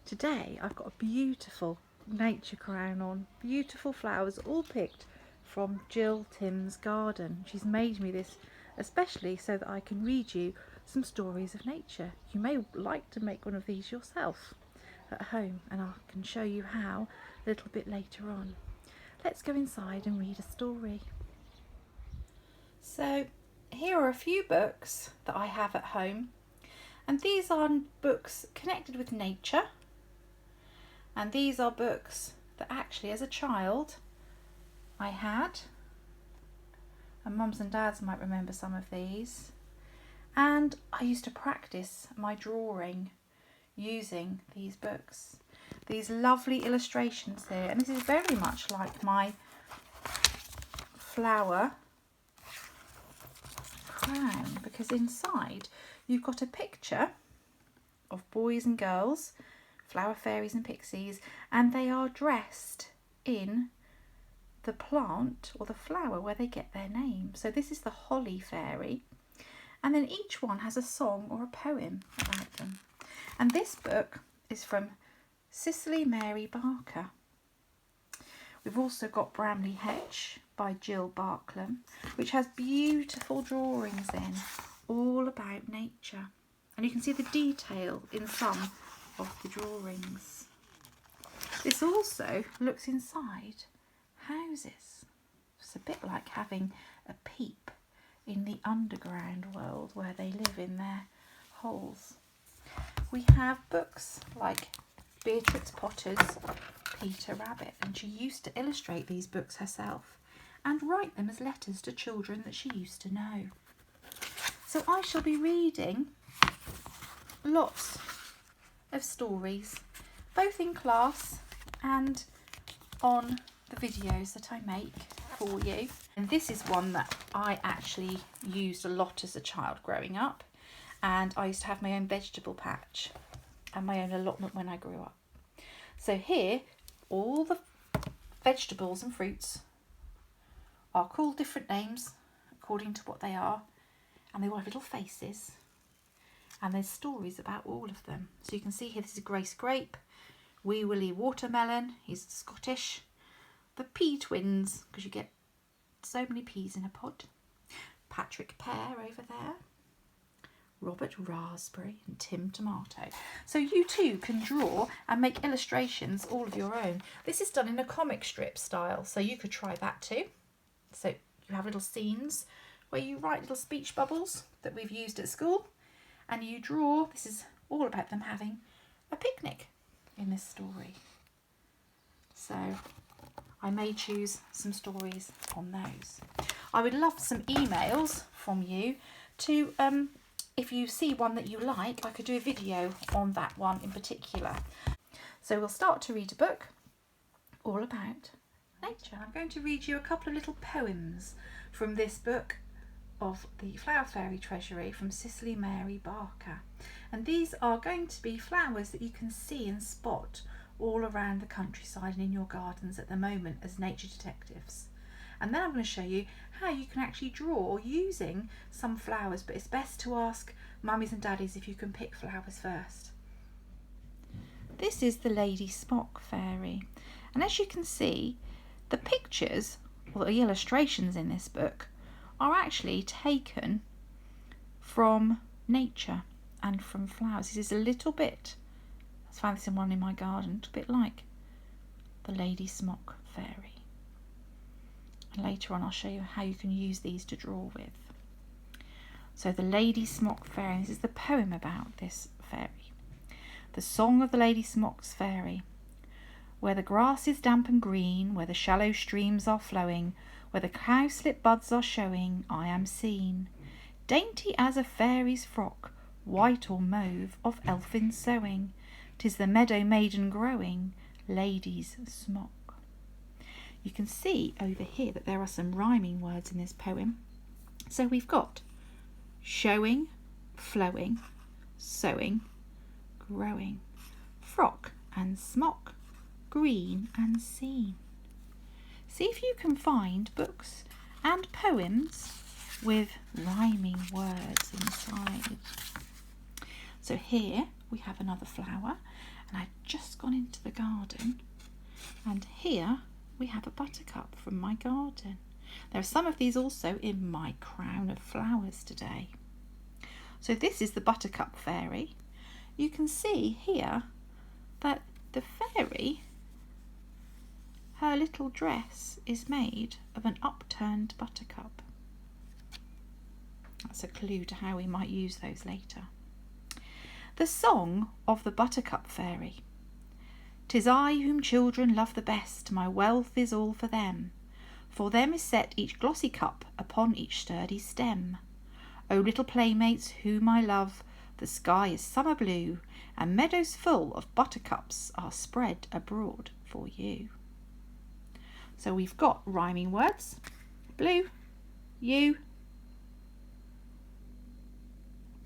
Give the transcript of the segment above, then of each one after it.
Today I've got a beautiful nature crown on, beautiful flowers all picked from Jill Tim's garden. She's made me this especially so that I can read you some stories of nature. You may like to make one of these yourself at home, and I can show you how a little bit later on. Let's go inside and read a story. So here are a few books that I have at home, and these are books connected with nature. And these are books that actually as a child I had, and mums and dads might remember some of these, and I used to practice my drawing using these books. These lovely illustrations here, and this is very much like my flower crown, because inside you've got a picture of boys and girls, flower fairies and pixies, and they are dressed in the plant or the flower where they get their name. So this is the holly fairy, and then each one has a song or a poem about them. And this book is from Cicely Mary Barker. We've also got Bramley Hedge by Jill Barklam, which has beautiful drawings in all about nature, and you can see the detail in some of the drawings. This also looks inside houses. It's a bit like having a peep in the underground world where they live in their holes. We have books like Beatrix Potter's Peter Rabbit, and she used to illustrate these books herself and write them as letters to children that she used to know. So I shall be reading lots of stories, both in class and on the videos that I make for you. And this is one that I actually used a lot as a child growing up, and I used to have my own vegetable patch and my own allotment when I grew up. So here all the vegetables and fruits are called different names according to what they are, and they all have little faces, and there's stories about all of them. So you can see here, this is Grace Grape, Wee Willie Watermelon, he's Scottish, the Pea Twins, because you get so many peas in a pod, Patrick Pear over there, Robert Raspberry, and Tim Tomato. So you too can draw and make illustrations all of your own. This is done in a comic strip style, so you could try that too. So you have little scenes where you write little speech bubbles that we've used at school, and you draw. This is all about them having a picnic in this story. So I may choose some stories on those. I would love some emails from you to, if you see one that you like, I could do a video on that one in particular. So we'll start to read a book all about nature. I'm going to read you a couple of little poems from this book of the Flower Fairy Treasury from Cicely Mary Barker, and these are going to be flowers that you can see and spot all around the countryside and in your gardens at the moment as nature detectives. And then I'm going to show you how you can actually draw using some flowers, but it's best to ask mummies and daddies if you can pick flowers first. This is the Lady Smock Fairy, and as you can see, the pictures or the illustrations in this book are actually taken from nature and from flowers. This is a little bit, I found this in one in my garden, a little bit like the Lady Smock Fairy. And later on I'll show you how you can use these to draw with. So the Lady Smock Fairy, this is the poem about this fairy. The song of the Lady Smock's Fairy. Where the grass is damp and green, where the shallow streams are flowing, where the cowslip buds are showing, I am seen, dainty as a fairy's frock, white or mauve of elfin sewing. 'Tis the meadow maiden growing, lady's smock. You can see over here that there are some rhyming words in this poem. So we've got showing, flowing, sewing, growing, frock and smock, green and seen. See if you can find books and poems with rhyming words inside. So here we have another flower, And I've just gone into the garden, and here we have a buttercup from my garden. There are some of these also in my crown of flowers today. So this is the buttercup fairy. You can see here that the fairy, her little dress is made of an upturned buttercup. That's a clue to how we might use those later. The song of the buttercup fairy. 'Tis I whom children love the best, my wealth is all for them. For them is set each glossy cup upon each sturdy stem. O little playmates whom I love, the sky is summer blue, and meadows full of buttercups are spread abroad for you. So we've got rhyming words: blue, you,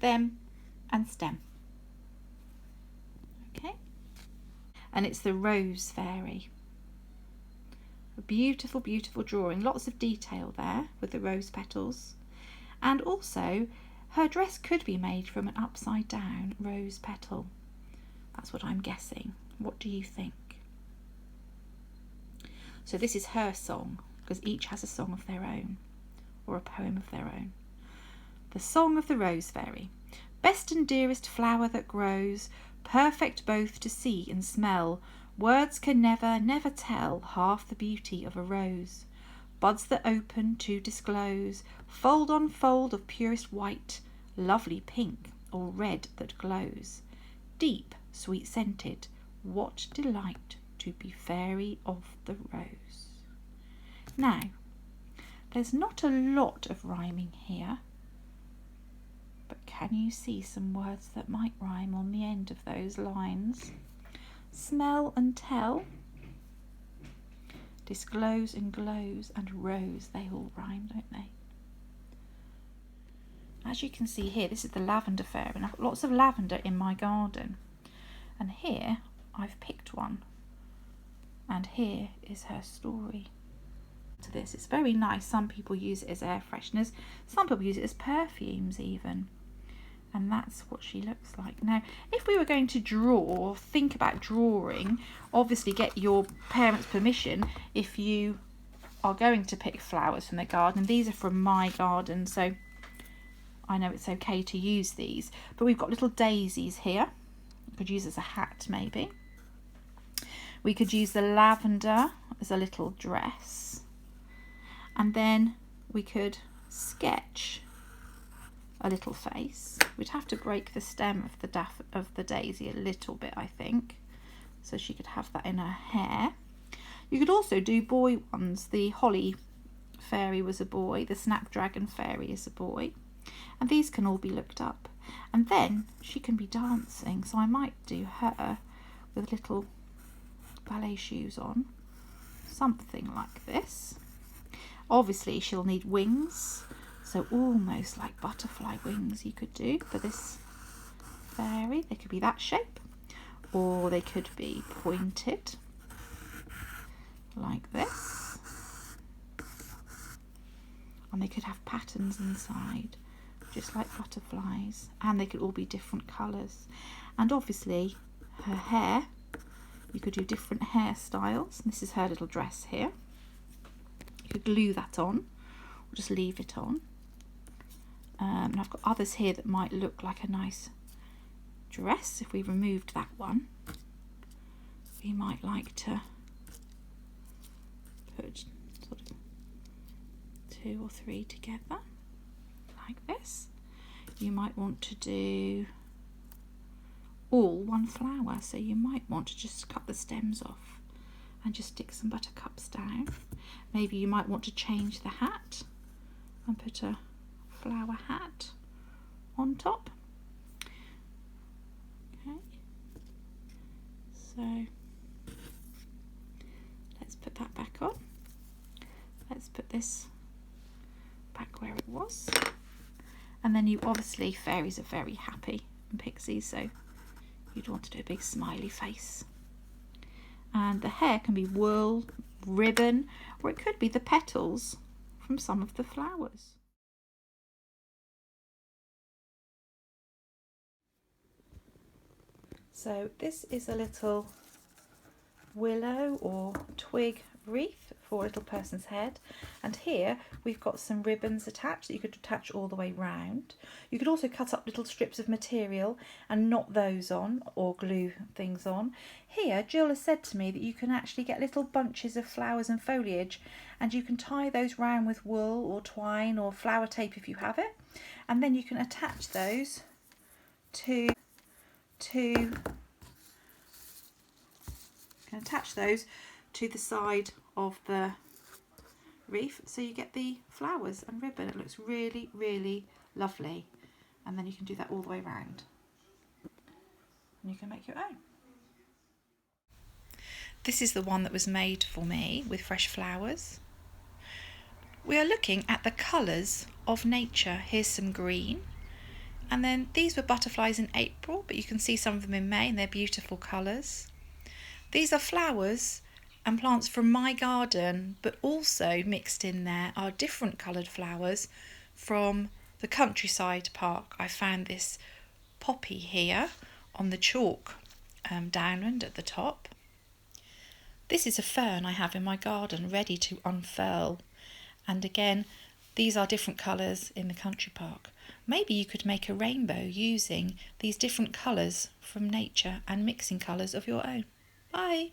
them, and stem. Okay, and it's the rose fairy. A beautiful, beautiful drawing, lots of detail there with the rose petals, and also her dress could be made from an upside down rose petal. That's what I'm guessing. What do you think? So this is her song, because each has a song of their own, or a poem of their own. The song of the rose fairy. Best and dearest flower that grows, perfect both to see and smell, words can never, never tell half the beauty of a rose. Buds that open to disclose, fold on fold of purest white, lovely pink or red that glows. Deep, sweet scented, what delight to be fairy of the rose. Now, there's not a lot of rhyming here, but can you see some words that might rhyme on the end of those lines? Smell and tell, disclose and glows, and rose, they all rhyme, don't they? As you can see here, this is the lavender fairy, and I've got lots of lavender in my garden. And here I've picked one, and here is her story. To this, it's very nice. Some people use it as air fresheners, some people use it as perfumes even. And that's what she looks like. Now, if we were going to draw, or think about drawing, obviously get your parents' permission if you are going to pick flowers from the garden. These are from my garden, so I know it's okay to use these. But we've got little daisies here. We could use as a hat maybe. We could use the lavender as a little dress. And then we could sketch a little face. We'd have to break the stem of the daisy a little bit, I think, so she could have that in her hair. You could also do boy ones. The holly fairy was a boy, the snapdragon fairy is a boy, and these can all be looked up. And then she can be dancing, so I might do her with little ballet shoes on, something like this. Obviously she'll need wings, so almost like butterfly wings you could do for this fairy. They could be that shape, or they could be pointed like this, and they could have patterns inside just like butterflies, and they could all be different colours. And obviously her hair, you could do different hairstyles. This is her little dress here. You could glue that on or just leave it on. And I've got others here that might look like a nice dress. If we removed that one, we might like to put sort of 2 or 3 together like this. You might want to do all one flower, so you might want to just cut the stems off and just stick some buttercups down. Maybe you might want to change the hat and put a flower hat on top. Okay, so let's put that back on. Let's put this back where it was. And then you obviously, fairies are very happy, and pixies, so you'd want to do a big smiley face. And the hair can be wool, ribbon, or it could be the petals from some of the flowers. So this is a little willow or twig wreath for a little person's head, and here we've got some ribbons attached that you could attach all the way round. You could also cut up little strips of material and knot those on or glue things on. Here Jill has said to me that you can actually get little bunches of flowers and foliage and you can tie those round with wool or twine or flower tape if you have it, and then you can attach those to the side of the wreath, so you get the flowers and ribbon. It looks really, really lovely, and then you can do that all the way around and you can make your own. This is the one that was made for me with fresh flowers. We are looking at the colours of nature. Here's some green, and then these were butterflies in April, but you can see some of them in May and they're beautiful colours. These are flowers and plants from my garden, but also mixed in there are different coloured flowers from the countryside park. I found this poppy here on the chalk downland at the top. This is a fern I have in my garden ready to unfurl, and again these are different colours in the country park. Maybe you could make a rainbow using these different colours from nature and mixing colours of your own. Bye!